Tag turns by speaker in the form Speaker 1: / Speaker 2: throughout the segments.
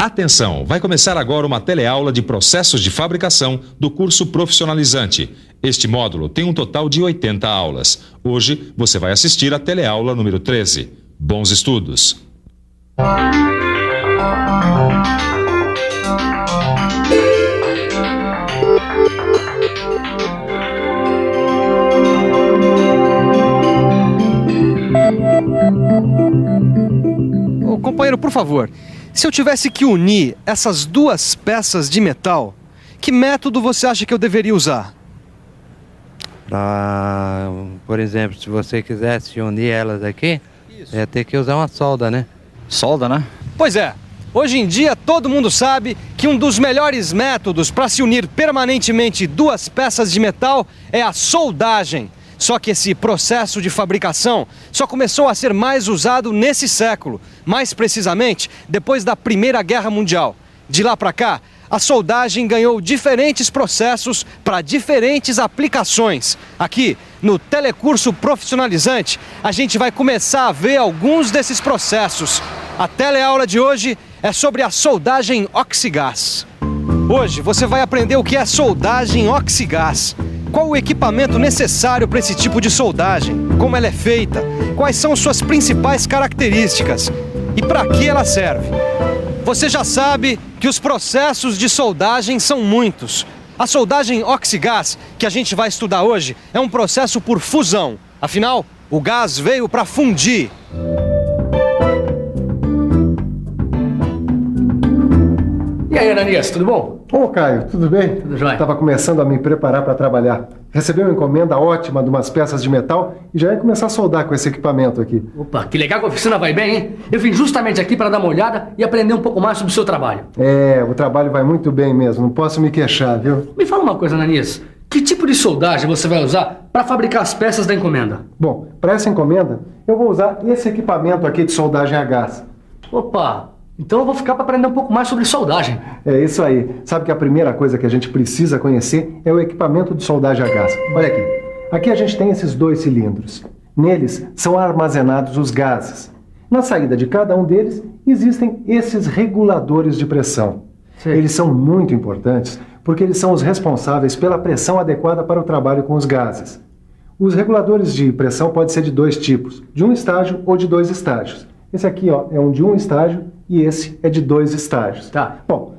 Speaker 1: Atenção, vai começar agora uma teleaula de processos de fabricação do curso profissionalizante. Este módulo tem um total de 80 aulas. Hoje você vai assistir a teleaula número 13. Bons estudos!
Speaker 2: Ô, companheiro, por favor, se eu tivesse que unir essas duas peças de metal, que método você acha que eu deveria usar?
Speaker 3: Por exemplo, se você quisesse unir elas aqui, ia ter que usar uma solda, né?
Speaker 4: Solda, né?
Speaker 2: Pois é, hoje em dia todo mundo sabe que um dos melhores métodos para se unir permanentemente duas peças de metal é a soldagem. Só que esse processo de fabricação só começou a ser mais usado nesse século, mais precisamente depois da Primeira Guerra Mundial. De lá para cá, a soldagem ganhou diferentes processos para diferentes aplicações. Aqui, no Telecurso Profissionalizante, a gente vai começar a ver alguns desses processos. A teleaula de hoje é sobre a soldagem oxigás. Hoje você vai aprender o que é soldagem oxigás. Qual o equipamento necessário para esse tipo de soldagem? Como ela é feita? Quais são suas principais características? E para que ela serve? Você já sabe que os processos de soldagem são muitos. A soldagem oxigás, que a gente vai estudar hoje, é um processo por fusão. Afinal, o gás veio para fundir.
Speaker 5: E aí, Ananias, tudo bom?
Speaker 6: Ô, Caio, tudo bem?
Speaker 5: Tudo jóia.
Speaker 6: Estava começando a me preparar para trabalhar. Recebi uma encomenda ótima de umas peças de metal e já ia começar a soldar com esse equipamento aqui.
Speaker 5: Opa, que legal que a oficina vai bem, hein? Eu vim justamente aqui para dar uma olhada e aprender um pouco mais sobre o seu trabalho.
Speaker 6: É, o trabalho vai muito bem mesmo, não posso me queixar, viu?
Speaker 5: Me fala uma coisa, Ananias. Que tipo de soldagem você vai usar para fabricar as peças da encomenda?
Speaker 6: Bom, para essa encomenda, eu vou usar esse equipamento aqui de soldagem a gás.
Speaker 5: Opa, então eu vou ficar para aprender um pouco mais sobre soldagem.
Speaker 6: É isso aí. Sabe que a primeira coisa que a gente precisa conhecer é o equipamento de soldagem a gás. Olha aqui. Aqui a gente tem esses dois cilindros. Neles são armazenados os gases. Na saída de cada um deles existem esses reguladores de pressão.
Speaker 5: Sim.
Speaker 6: Eles são muito importantes porque eles são os responsáveis pela pressão adequada para o trabalho com os gases. Os reguladores de pressão podem ser de dois tipos, de um estágio ou de dois estágios. Esse aqui, ó, é um de um estágio e esse é de dois estágios.
Speaker 5: Tá.
Speaker 6: Bom,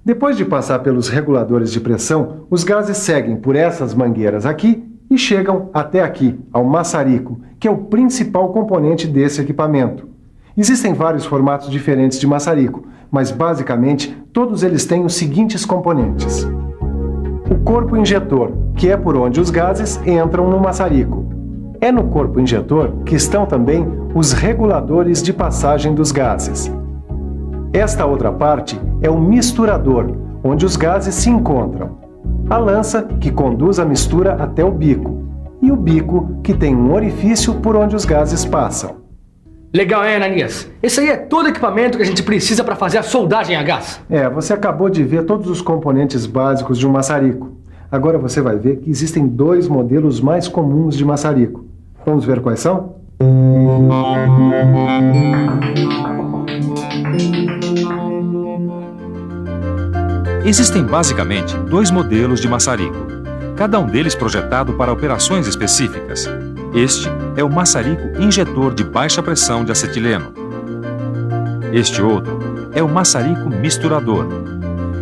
Speaker 6: depois de passar pelos reguladores de pressão, os gases seguem por essas mangueiras aqui e chegam até aqui, ao maçarico, que é o principal componente desse equipamento. Existem vários formatos diferentes de maçarico, mas basicamente todos eles têm os seguintes componentes. O corpo injetor, que é por onde os gases entram no maçarico. É no corpo injetor que estão também os reguladores de passagem dos gases. Esta outra parte é o misturador, onde os gases se encontram. A lança, que conduz a mistura até o bico. E o bico, que tem um orifício por onde os gases passam.
Speaker 5: Legal, hein, Ananias? Esse aí é todo o equipamento que a gente precisa para fazer a soldagem a gás.
Speaker 6: É, você acabou de ver todos os componentes básicos de um maçarico. Agora você vai ver que existem dois modelos mais comuns de maçarico. Vamos ver quais são?
Speaker 1: Existem basicamente dois modelos de maçarico, cada um deles projetado para operações específicas. Este é o maçarico injetor de baixa pressão de acetileno. Este outro é o maçarico misturador.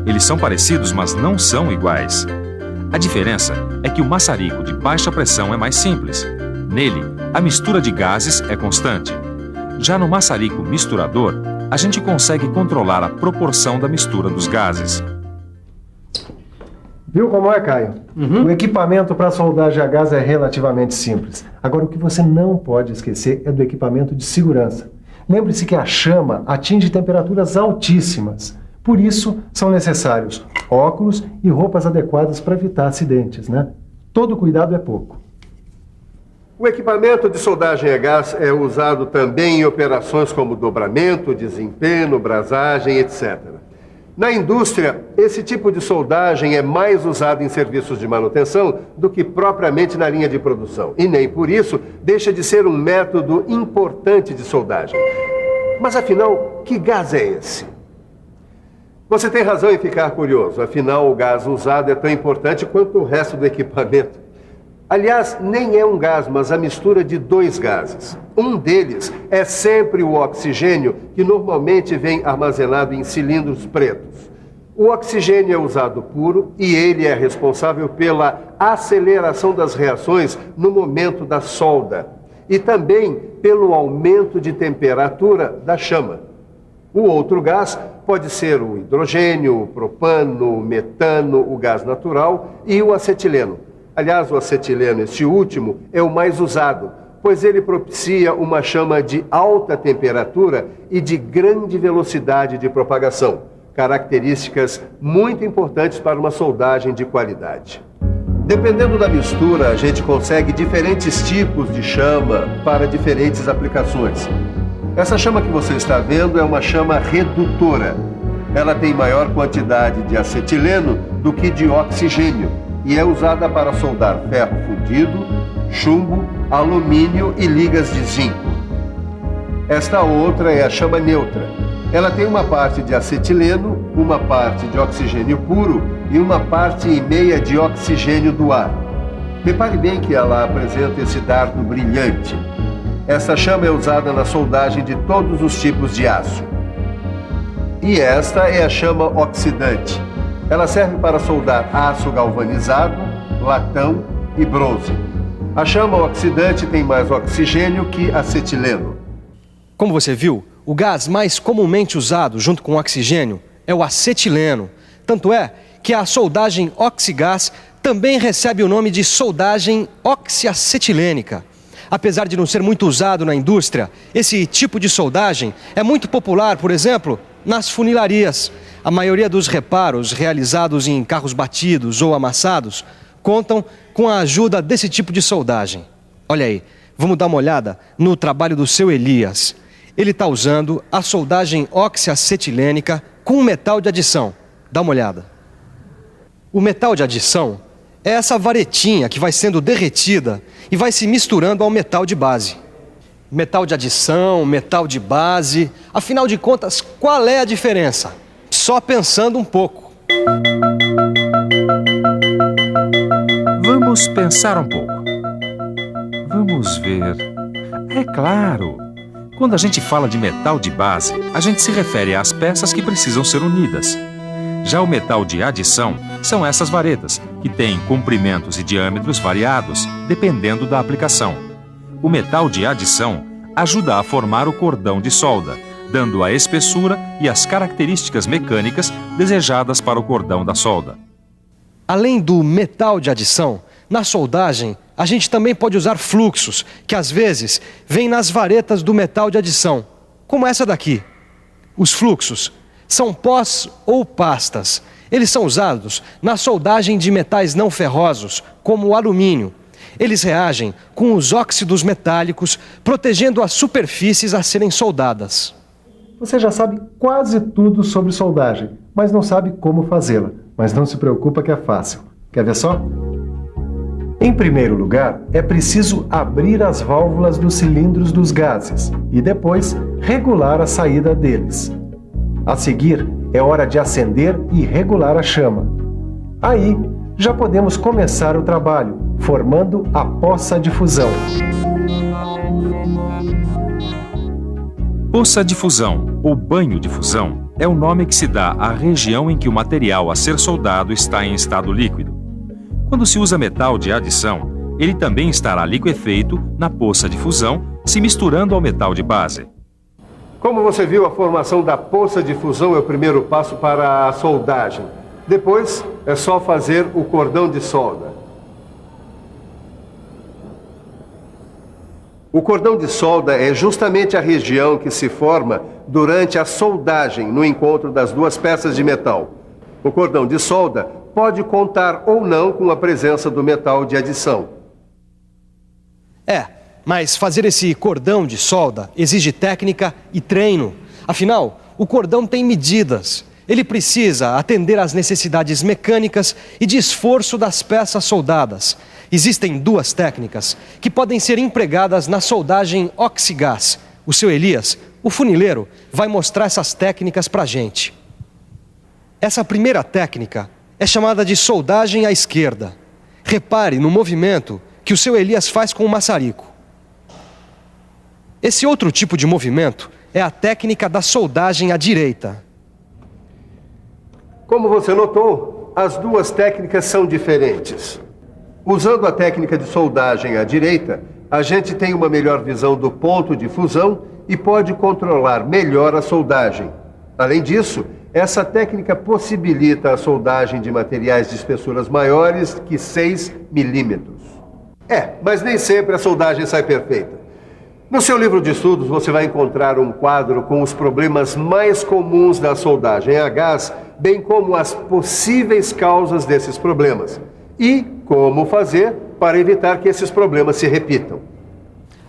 Speaker 1: Eles são parecidos, mas não são iguais. A diferença é que o maçarico de baixa pressão é mais simples. Nele, a mistura de gases é constante. Já no maçarico misturador, a gente consegue controlar a proporção da mistura dos gases.
Speaker 6: Viu como é, Caio? O equipamento para soldagem a gás é relativamente simples. Agora, o que você não pode esquecer é do equipamento de segurança. Lembre-se que a chama atinge temperaturas altíssimas. Por isso, são necessários óculos e roupas adequadas para evitar acidentes, né? Todo cuidado é pouco.
Speaker 7: O equipamento de soldagem a gás é usado também em operações como dobramento, desempenho, brasagem, etc. Na indústria, esse tipo de soldagem é mais usado em serviços de manutenção do que propriamente na linha de produção. E nem por isso deixa de ser um método importante de soldagem. Mas afinal, que gás é esse? Você tem razão em ficar curioso, afinal o gás usado é tão importante quanto o resto do equipamento. Aliás, nem é um gás, mas a mistura de dois gases. Um deles é sempre o oxigênio, que normalmente vem armazenado em cilindros pretos. O oxigênio é usado puro e ele é responsável pela aceleração das reações no momento da solda e também pelo aumento de temperatura da chama. O outro gás pode ser o hidrogênio, o propano, o metano, o gás natural e o acetileno. Aliás, o acetileno, esse último, é o mais usado, pois ele propicia uma chama de alta temperatura e de grande velocidade de propagação, características muito importantes para uma soldagem de qualidade. Dependendo da mistura, a gente consegue diferentes tipos de chama para diferentes aplicações. Essa chama que você está vendo é uma chama redutora. Ela tem maior quantidade de acetileno do que de oxigênio e é usada para soldar ferro fundido, chumbo, alumínio e ligas de zinco. Esta outra é a chama neutra. Ela tem uma parte de acetileno, uma parte de oxigênio puro e uma parte e meia de oxigênio do ar. Repare bem que ela apresenta esse dardo brilhante. Essa chama é usada na soldagem de todos os tipos de aço. E esta é a chama oxidante. Ela serve para soldar aço galvanizado, latão e bronze. A chama oxidante tem mais oxigênio que acetileno.
Speaker 2: Como você viu, o gás mais comumente usado junto com o oxigênio é o acetileno. Tanto é que a soldagem oxigás também recebe o nome de soldagem oxiacetilênica. Apesar de não ser muito usado na indústria, esse tipo de soldagem é muito popular, por exemplo, nas funilarias. A maioria dos reparos realizados em carros batidos ou amassados contam com a ajuda desse tipo de soldagem. Olha aí, vamos dar uma olhada no trabalho do seu Elias. Ele está usando a soldagem oxiacetilênica com metal de adição. Dá uma olhada. O metal de adição é essa varetinha que vai sendo derretida e vai se misturando ao metal de base. Metal de adição, metal de base, afinal de contas, qual é a diferença? Só pensando um pouco.
Speaker 1: Vamos pensar um pouco. Vamos ver. É claro. Quando a gente fala de metal de base, a gente se refere às peças que precisam ser unidas. Já o metal de adição são essas varetas, que têm comprimentos e diâmetros variados, dependendo da aplicação. O metal de adição ajuda a formar o cordão de solda, dando a espessura e as características mecânicas desejadas para o cordão da solda.
Speaker 2: Além do metal de adição, na soldagem, a gente também pode usar fluxos, que às vezes vêm nas varetas do metal de adição, como essa daqui. Os fluxos são pós ou pastas. Eles são usados na soldagem de metais não ferrosos, como o alumínio. Eles reagem com os óxidos metálicos, protegendo as superfícies a serem soldadas.
Speaker 6: Você já sabe quase tudo sobre soldagem, mas não sabe como fazê-la. Mas não se preocupa que é fácil. Quer ver só? Em primeiro lugar, é preciso abrir as válvulas dos cilindros dos gases e depois regular a saída deles. A seguir, é hora de acender e regular a chama. Aí, já podemos começar o trabalho, formando a poça de fusão.
Speaker 1: Poça de fusão, ou banho de fusão, é o nome que se dá à região em que o material a ser soldado está em estado líquido. Quando se usa metal de adição, ele também estará liquefeito na poça de fusão, se misturando ao metal de base.
Speaker 7: Como você viu, a formação da poça de fusão é o primeiro passo para a soldagem. Depois, é só fazer o cordão de solda. O cordão de solda é justamente a região que se forma durante a soldagem no encontro das duas peças de metal. O cordão de solda pode contar ou não com a presença do metal de adição.
Speaker 2: Mas fazer esse cordão de solda exige técnica e treino. Afinal, o cordão tem medidas. Ele precisa atender às necessidades mecânicas e de esforço das peças soldadas. Existem duas técnicas que podem ser empregadas na soldagem oxigás. O seu Elias, o funileiro, vai mostrar essas técnicas pra gente. Essa primeira técnica é chamada de soldagem à esquerda. Repare no movimento que o seu Elias faz com o maçarico. Esse outro tipo de movimento é a técnica da soldagem à direita.
Speaker 7: Como você notou, as duas técnicas são diferentes. Usando a técnica de soldagem à direita, a gente tem uma melhor visão do ponto de fusão e pode controlar melhor a soldagem. Além disso, essa técnica possibilita a soldagem de materiais de espessuras maiores que 6 milímetros. Mas nem sempre a soldagem sai perfeita. No seu livro de estudos, você vai encontrar um quadro com os problemas mais comuns da soldagem a gás, bem como as possíveis causas desses problemas e como fazer para evitar que esses problemas se repitam.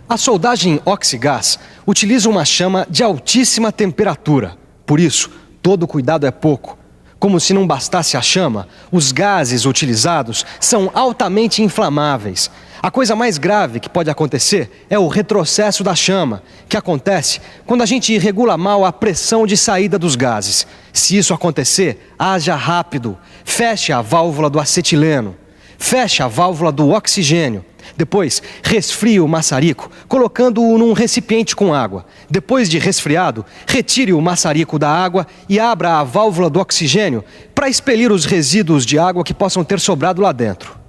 Speaker 2: A soldagem oxigás utiliza uma chama de altíssima temperatura. Por isso, todo cuidado é pouco. Como se não bastasse a chama, os gases utilizados são altamente inflamáveis. A coisa mais grave que pode acontecer é o retrocesso da chama, que acontece quando a gente regula mal a pressão de saída dos gases. Se isso acontecer, haja rápido. Feche a válvula do acetileno. Feche a válvula do oxigênio. Depois, resfrie o maçarico, colocando-o num recipiente com água. Depois de resfriado, retire o maçarico da água e abra a válvula do oxigênio para expelir os resíduos de água que possam ter sobrado lá dentro.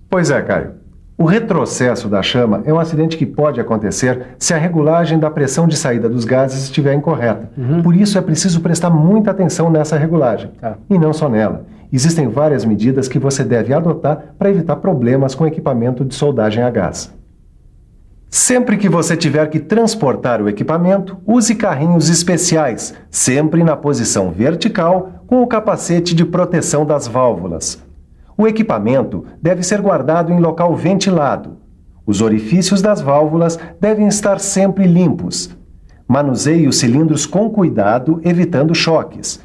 Speaker 6: Pois é, Caio. O retrocesso da chama é um acidente que pode acontecer se a regulagem da pressão de saída dos gases estiver incorreta. Por isso é preciso prestar muita atenção nessa regulagem. E não só nela. Existem várias medidas que você deve adotar para evitar problemas com equipamento de soldagem a gás. Sempre que você tiver que transportar o equipamento, use carrinhos especiais, sempre na posição vertical, com o capacete de proteção das válvulas. O equipamento deve ser guardado em local ventilado. Os orifícios das válvulas devem estar sempre limpos. Manuseie os cilindros com cuidado, evitando choques.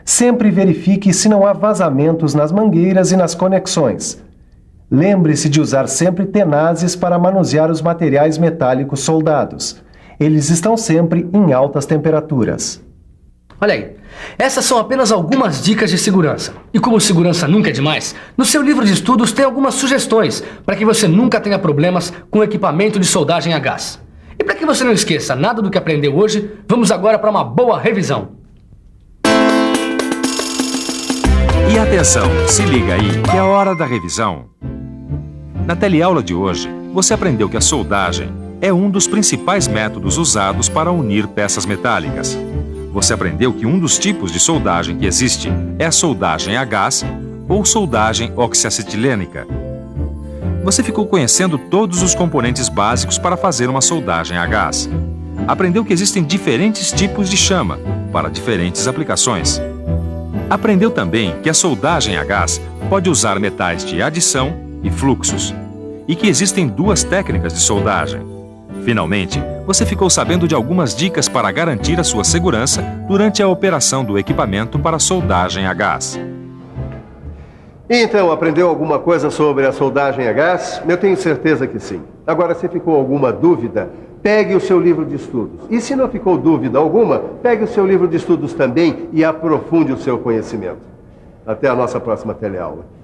Speaker 6: Sempre verifique se não há vazamentos nas mangueiras e nas conexões. Lembre-se de usar sempre tenazes para manusear os materiais metálicos soldados. Eles estão sempre em altas temperaturas.
Speaker 5: Olha aí, essas são apenas algumas dicas de segurança. E como segurança nunca é demais, no seu livro de estudos tem algumas sugestões para que você nunca tenha problemas com equipamento de soldagem a gás. E para que você não esqueça nada do que aprendeu hoje, vamos agora para uma boa revisão.
Speaker 1: E atenção, se liga aí, que é a hora da revisão. Na teleaula de hoje, você aprendeu que a soldagem é um dos principais métodos usados para unir peças metálicas. Você aprendeu que um dos tipos de soldagem que existe é a soldagem a gás ou soldagem oxiacetilênica. Você ficou conhecendo todos os componentes básicos para fazer uma soldagem a gás. Aprendeu que existem diferentes tipos de chama para diferentes aplicações. Aprendeu também que a soldagem a gás pode usar metais de adição e fluxos, e que existem duas técnicas de soldagem. Finalmente, você ficou sabendo de algumas dicas para garantir a sua segurança durante a operação do equipamento para soldagem a gás.
Speaker 7: Então, aprendeu alguma coisa sobre a soldagem a gás? Eu tenho certeza que sim. Agora, se ficou alguma dúvida, pegue o seu livro de estudos. E se não ficou dúvida alguma, pegue o seu livro de estudos também e aprofunde o seu conhecimento. Até a nossa próxima teleaula.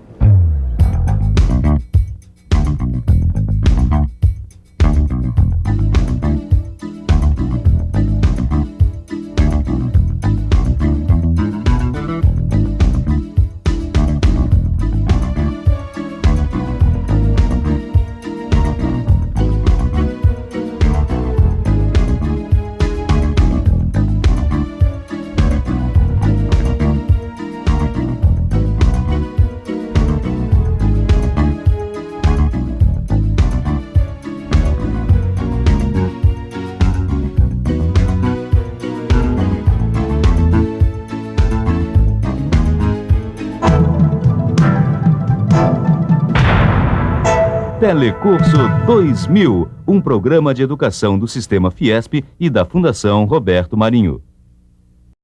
Speaker 4: Telecurso 2000, um programa de educação do Sistema Fiesp e da Fundação Roberto Marinho.